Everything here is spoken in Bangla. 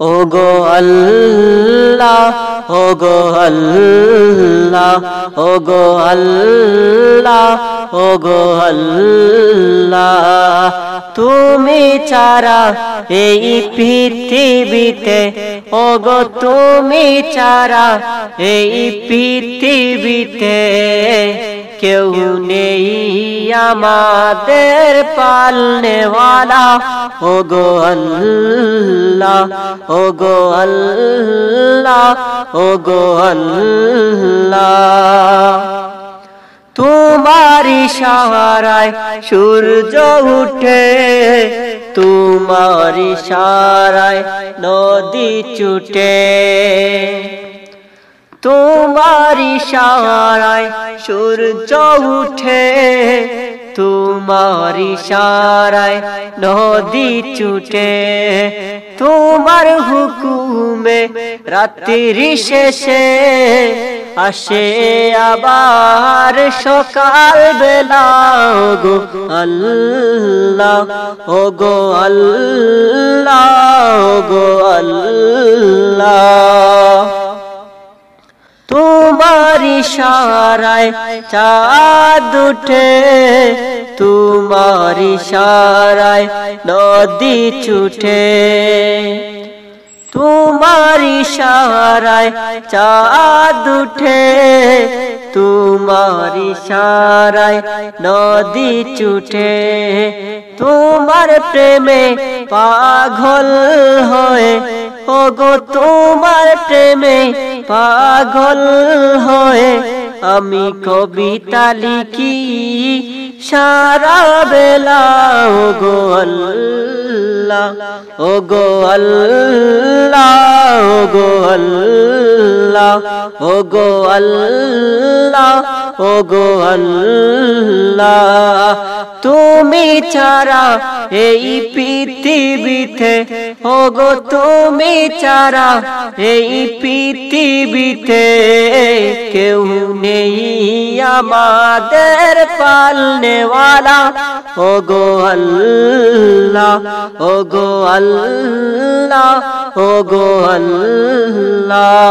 ওগো আল্লাহ, ওগো আল্লাহ, ওগো আল্লাহ, ওগো আল্লাহ, তুমি ছাড়া এই পৃথিবীতে, ওগো তুমি ছাড়া এই পৃথিবীতে কেউ নেই আমাদের পালনেওয়ালা। ওগো আল্লাহ, ওগো আল্লাহ, ওগো আল্লাহ, তোমার ইশারায় সূর্য উঠে, তোমার ইশারায় নদী ছুটে, তোমার ইশারায় সূর্য উঠে, তোমার ইশারায় নদী ছুটে, তোমার হুকুমে রাত্রির শেষে আসে আবার সকাল বেলা। ওগো আল্লাহ, ওগো আল্লাহ, ওগো আল্লাহ, তোমার ইশারায় চাঁদ উঠে, তোমার ইশারায় নদী ছুটে, তোমার ইশারায় চাঁদ উঠে, তোমার ইশারায় নদী ছুটে, তোমার প্রেমে পাগল হয়ে, ওগো তোমার প্রেমে পাগল হয়ে আমি কবিতা লিখি সারা বেলা। ওগো আল্লাহ, ওগো আল্লাহ, ওগো আল্লাহ, ওগো আল্লাহ, ওগো আল্লাহ, তুমি ছাড়া এই পৃথিবীতে, ওগো তুমি ছাড়া এই পৃথিবীতে কেউ নেই আমাদের পালনেওয়ালা। ওগো আল্লাহ, ওগো আল্লাহ, ওগো আল্লাহ।